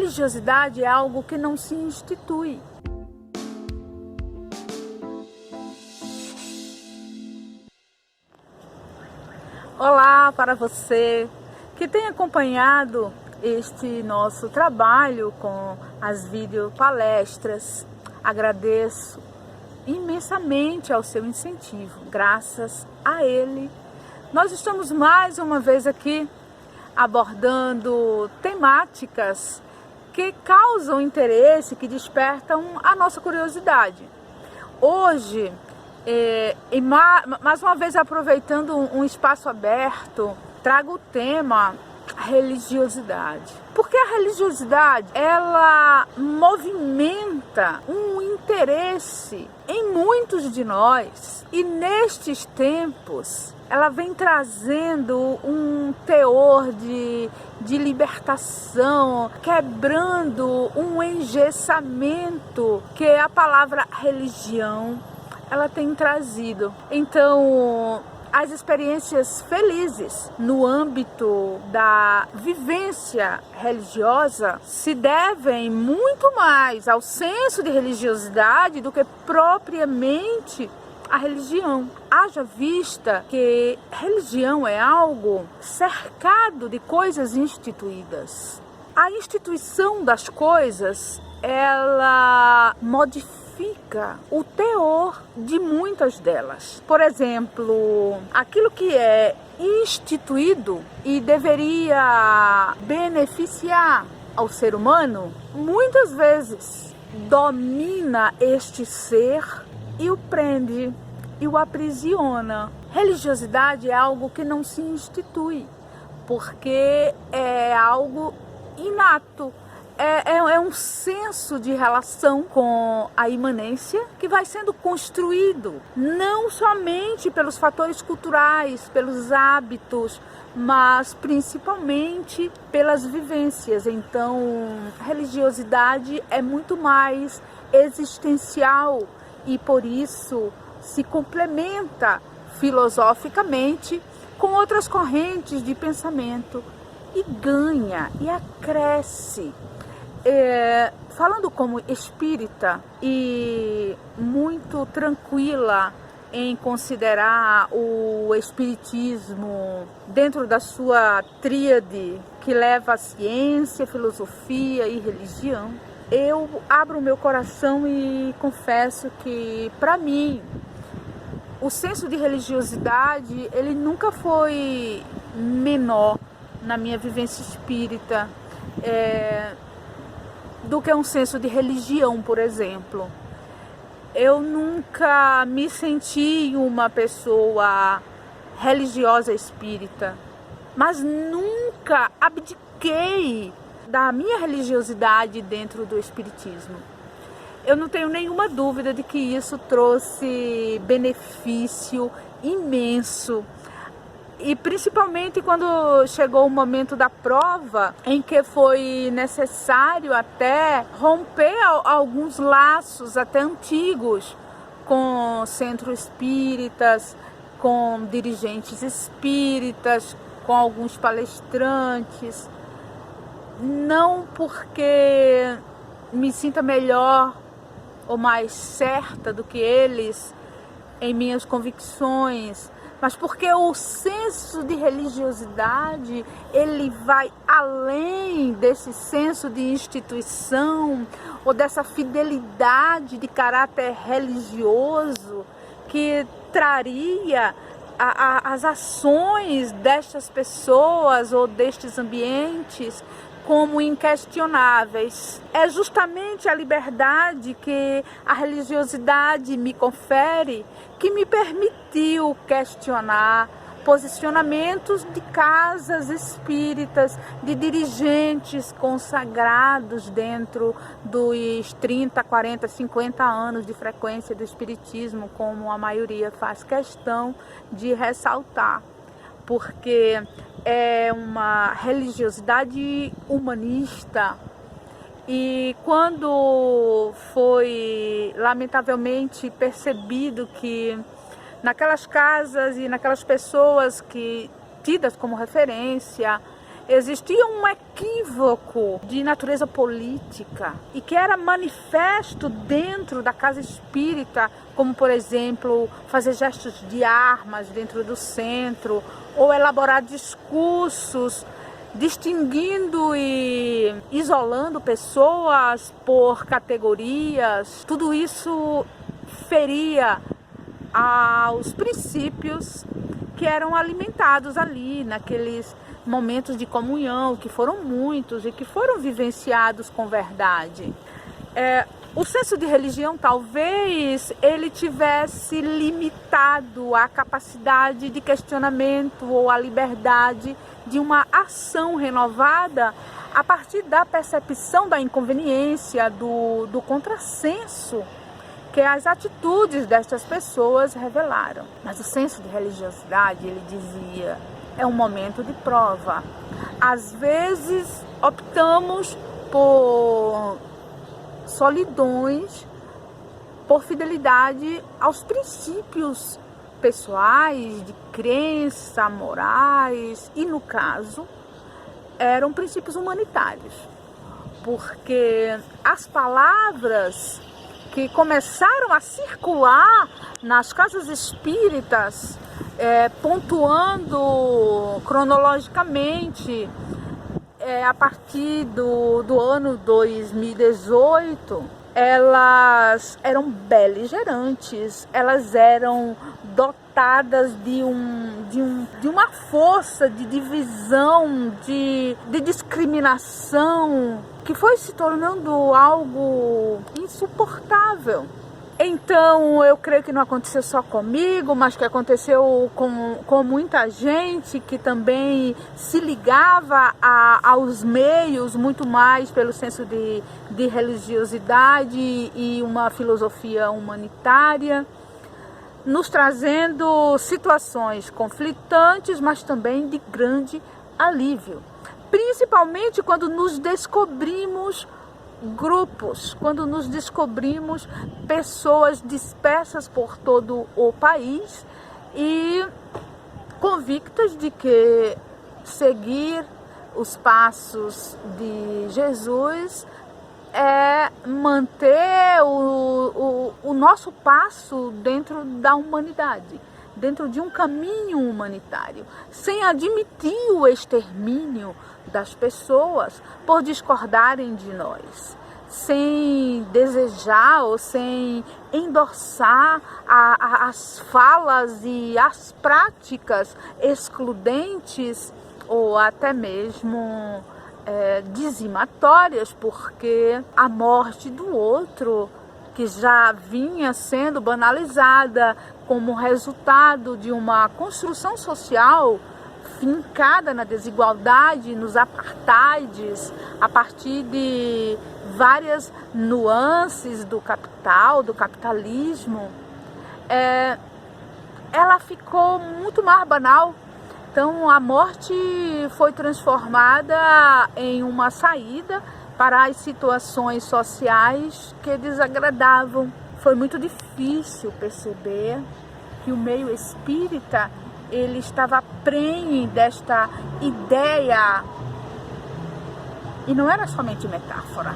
religiosidade é algo que não se institui. Olá para você que tem acompanhado este nosso trabalho com as videopalestras. Agradeço imensamente ao seu incentivo. Graças a ele, nós estamos mais uma vez aqui abordando temáticas que causam interesse, que despertam a nossa curiosidade. Hoje, mais uma vez aproveitando um espaço aberto, trago o tema religiosidade. Porque a religiosidade, ela movimenta um interesse em muitos de nós, e nestes tempos ela vem trazendo um teor de libertação, quebrando um engessamento que a palavra religião ela tem trazido. Então, as experiências felizes no âmbito da vivência religiosa se devem muito mais ao senso de religiosidade do que propriamente a religião. Haja vista que religião é algo cercado de coisas instituídas. A instituição das coisas, ela modifica o teor de muitas delas. Por exemplo, aquilo que é instituído e deveria beneficiar ao ser humano, muitas vezes domina este ser e o prende e o aprisiona. Religiosidade é algo que não se institui, porque é algo inato. É um senso de relação com a imanência que vai sendo construído não somente pelos fatores culturais, pelos hábitos, mas principalmente pelas vivências. Então, religiosidade é muito mais existencial e por isso se complementa filosoficamente com outras correntes de pensamento e ganha e acresce. Falando como espírita e muito tranquila em considerar o espiritismo dentro da sua tríade que leva a ciência, filosofia e religião, eu abro o meu coração e confesso que, para mim, o senso de religiosidade ele nunca foi menor na minha vivência espírita do que um senso de religião, por exemplo. Eu nunca me senti uma pessoa religiosa espírita, mas nunca abdiquei da minha religiosidade dentro do espiritismo. Eu não tenho nenhuma dúvida de que isso trouxe benefício imenso. E principalmente quando chegou o momento da prova, em que foi necessário até romper alguns laços até antigos com centros espíritas, com dirigentes espíritas, com alguns palestrantes. Não porque me sinta melhor ou mais certa do que eles em minhas convicções, mas porque o senso de religiosidade ele vai além desse senso de instituição ou dessa fidelidade de caráter religioso que traria as ações destas pessoas ou destes ambientes como inquestionáveis. É justamente a liberdade que a religiosidade me confere que me permitiu questionar posicionamentos de casas espíritas, de dirigentes consagrados dentro dos 30, 40, 50 anos de frequência do espiritismo, como a maioria faz questão de ressaltar, porque é uma religiosidade humanista. E quando foi lamentavelmente percebido que naquelas casas e naquelas pessoas que tidas como referência existia um equívoco de natureza política e que era manifesto dentro da casa espírita, como, por exemplo, fazer gestos de armas dentro do centro ou elaborar discursos distinguindo e isolando pessoas por categorias. Tudo isso feria aos princípios que eram alimentados ali naqueles momentos de comunhão, que foram muitos e que foram vivenciados com verdade. O senso de religião, talvez, ele tivesse limitado a capacidade de questionamento ou a liberdade de uma ação renovada a partir da percepção da inconveniência, do contrassenso que as atitudes destas pessoas revelaram. Mas o senso de religiosidade, ele dizia, é um momento de prova. Às vezes optamos por solidões, por fidelidade aos princípios pessoais, de crença, morais, e no caso, eram princípios humanitários. Porque as palavras que começaram a circular nas casas espíritas, pontuando cronologicamente, a partir do ano 2018, elas eram beligerantes, elas eram dotadas de uma força de divisão, de discriminação, que foi se tornando algo insuportável. Então, eu creio que não aconteceu só comigo, mas que aconteceu com muita gente que também se ligava aos meios, muito mais pelo senso de religiosidade e uma filosofia humanitária, nos trazendo situações conflitantes, mas também de grande alívio. Principalmente quando nos descobrimos grupos, quando nos descobrimos pessoas dispersas por todo o país e convictas de que seguir os passos de Jesus é manter o nosso passo dentro da humanidade, dentro de um caminho humanitário, sem admitir o extermínio das pessoas por discordarem de nós, sem desejar ou sem endossar as falas e as práticas excludentes ou até mesmo dizimatórias, porque a morte do outro, que já vinha sendo banalizada como resultado de uma construção social fincada na desigualdade, nos apartheids, a partir de várias nuances do capital, do capitalismo, ela ficou muito mais banal. Então a morte foi transformada em uma saída para as situações sociais que desagradavam. Foi muito difícil perceber que o meio espírita ele estava prenhe desta ideia, e não era somente metáfora,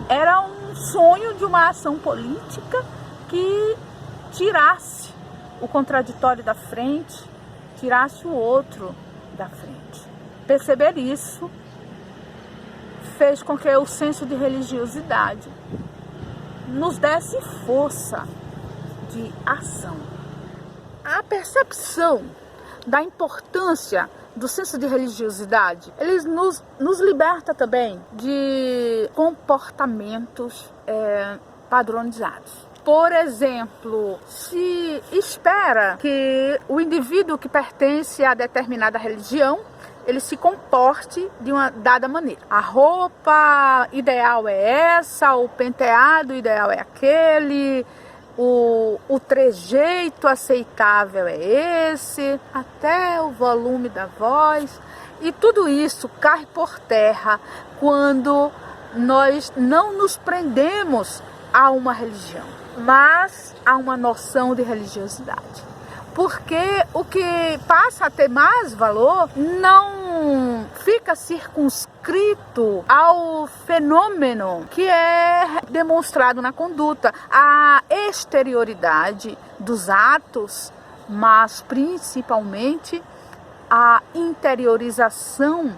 era um sonho de uma ação política que tirasse o contraditório da frente, tirasse o outro da frente. Perceber isso fez com que o senso de religiosidade nos desse força de ação. A percepção da importância do senso de religiosidade, ele nos liberta também de comportamentos padronizados. Por exemplo, se espera que o indivíduo que pertence a determinada religião, ele se comporte de uma dada maneira. A roupa ideal é essa, o penteado ideal é aquele, o trejeito aceitável é esse, até o volume da voz. E tudo isso cai por terra quando nós não nos prendemos a uma religião, mas a uma noção de religiosidade. Porque o que passa a ter mais valor não fica circunscrito ao fenômeno que é demonstrado na conduta, a exterioridade dos atos, mas principalmente a interiorização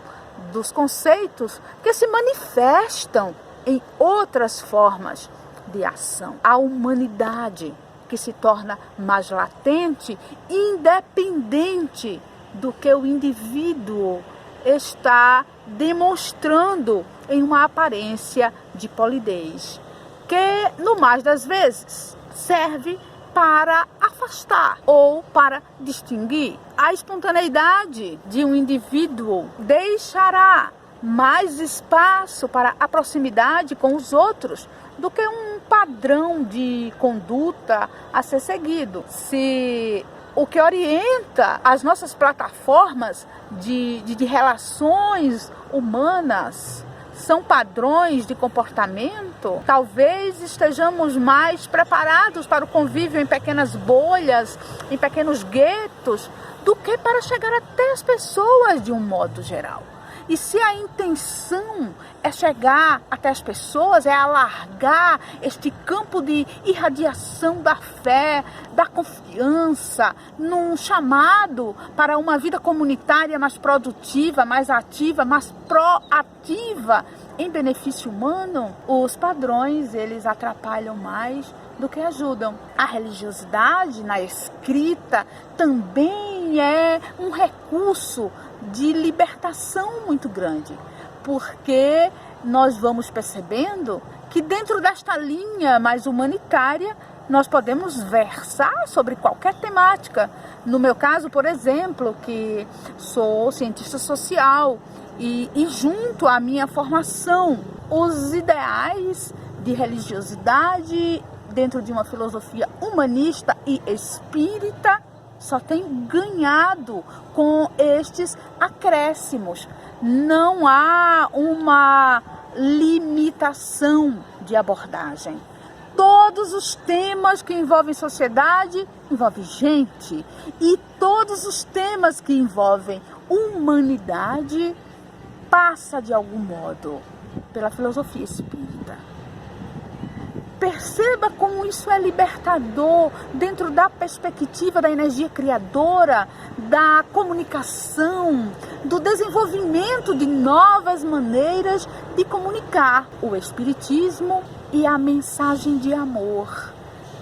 dos conceitos que se manifestam em outras formas de ação. A humanidade que se torna mais latente, independente do que o indivíduo está demonstrando em uma aparência de polidez, que no mais das vezes serve para afastar ou para distinguir. A espontaneidade de um indivíduo deixará mais espaço para a proximidade com os outros do que um padrão de conduta a ser seguido. Se o que orienta as nossas plataformas de relações humanas são padrões de comportamento, talvez estejamos mais preparados para o convívio em pequenas bolhas, em pequenos guetos, do que para chegar até as pessoas de um modo geral. E se a intenção é chegar até as pessoas, é alargar este campo de irradiação da fé, da confiança, num chamado para uma vida comunitária mais produtiva, mais ativa, mais proativa em benefício humano, os padrões, eles atrapalham mais do que ajudam. A religiosidade na escrita também é um recurso de libertação muito grande, porque nós vamos percebendo que dentro desta linha mais humanitária nós podemos versar sobre qualquer temática. No meu caso, por exemplo, que sou cientista social e junto à minha formação, os ideais de religiosidade dentro de uma filosofia humanista e espírita só tem ganhado com estes acréscimos. Não há uma limitação de abordagem. Todos os temas que envolvem sociedade envolvem gente. E todos os temas que envolvem humanidade passa de algum modo pela filosofia espírita. Perceba como isso é libertador dentro da perspectiva da energia criadora, da comunicação, do desenvolvimento de novas maneiras de comunicar o espiritismo e a mensagem de amor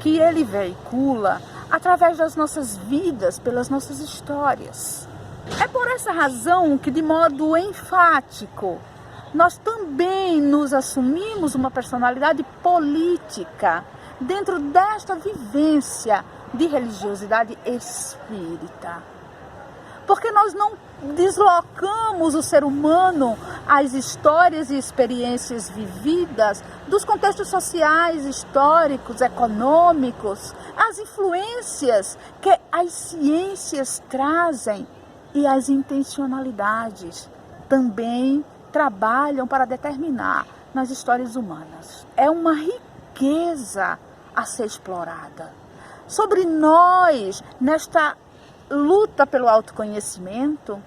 que ele veicula através das nossas vidas, pelas nossas histórias. É por essa razão que, de modo enfático, nós também nos assumimos uma personalidade política dentro desta vivência de religiosidade espírita. Porque nós não deslocamos o ser humano às histórias e experiências vividas dos contextos sociais, históricos, econômicos, as influências que as ciências trazem e as intencionalidades também trabalham para determinar nas histórias humanas. É uma riqueza a ser explorada. Sobre nós, nesta luta pelo autoconhecimento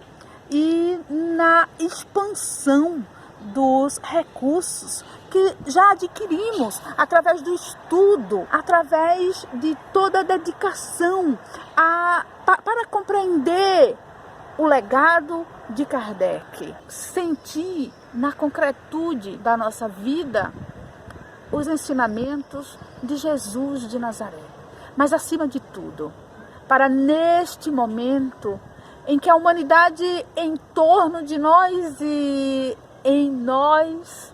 e na expansão dos recursos que já adquirimos através do estudo, através de toda a dedicação para compreender o legado de Kardec, sentir na concretude da nossa vida os ensinamentos de Jesus de Nazaré. Mas acima de tudo, para neste momento em que a humanidade em torno de nós e em nós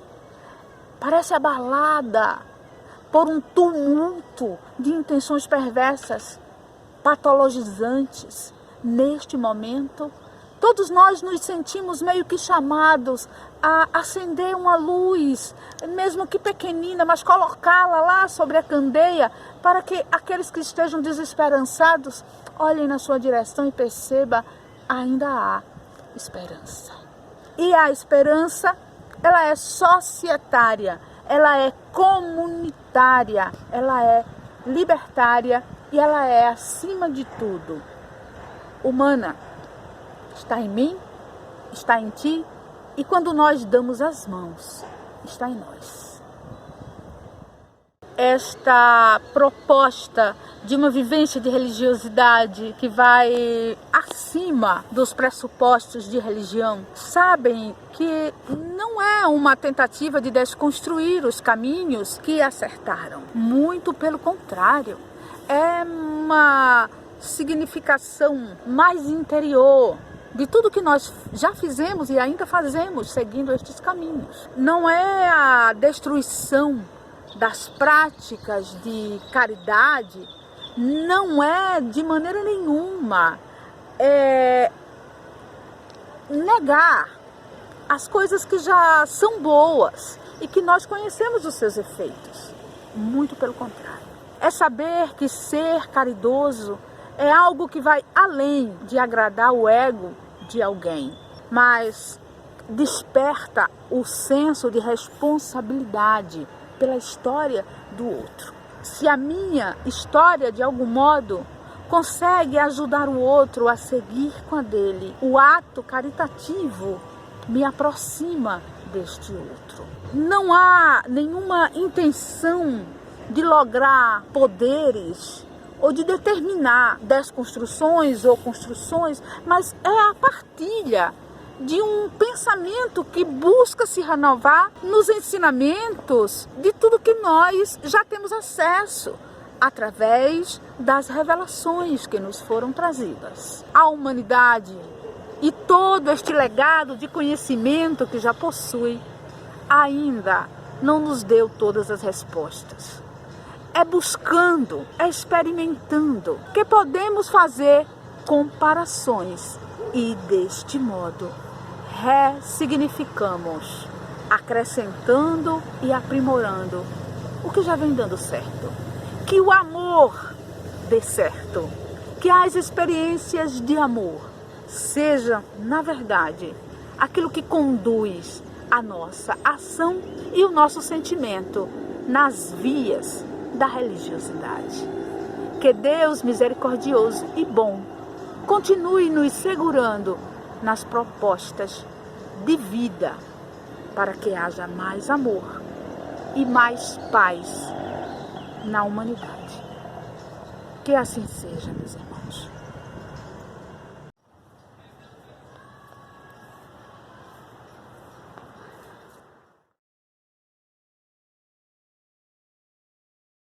parece abalada por um tumulto de intenções perversas, patologizantes, neste momento, todos nós nos sentimos meio que chamados a acender uma luz, mesmo que pequenina, mas colocá-la lá sobre a candeia, para que aqueles que estejam desesperançados olhem na sua direção e percebam, ainda há esperança. E a esperança, ela é societária, ela é comunitária, ela é libertária e ela é, acima de tudo, humana. Está em mim está em ti, e quando nós damos as mãos, está em nós. Esta proposta de uma vivência de religiosidade que vai acima dos pressupostos de religião, sabem que não é uma tentativa de desconstruir os caminhos que acertaram. Muito pelo contrário, é uma significação mais interior de tudo que nós já fizemos e ainda fazemos seguindo estes caminhos. Não é a destruição das práticas de caridade, não é de maneira nenhuma negar as coisas que já são boas e que nós conhecemos os seus efeitos. Muito pelo contrário. É saber que ser caridoso é algo que vai além de agradar o ego de alguém, mas desperta o senso de responsabilidade pela história do outro. Se a minha história, de algum modo, consegue ajudar o outro a seguir com a dele, o ato caritativo me aproxima deste outro. Não há nenhuma intenção de lograr poderes ou de determinar desconstruções ou construções, mas é a partilha de um pensamento que busca se renovar nos ensinamentos de tudo que nós já temos acesso através das revelações que nos foram trazidas. A humanidade e todo este legado de conhecimento que já possui ainda não nos deu todas as respostas. É buscando, é experimentando que podemos fazer comparações e deste modo ressignificamos, acrescentando e aprimorando o que já vem dando certo. Que o amor dê certo, que as experiências de amor sejam, na verdade, aquilo que conduz a nossa ação e o nosso sentimento nas vias da religiosidade. Que Deus misericordioso e bom continue nos segurando nas propostas de vida para que haja mais amor e mais paz na humanidade. Que assim seja, meus irmãos.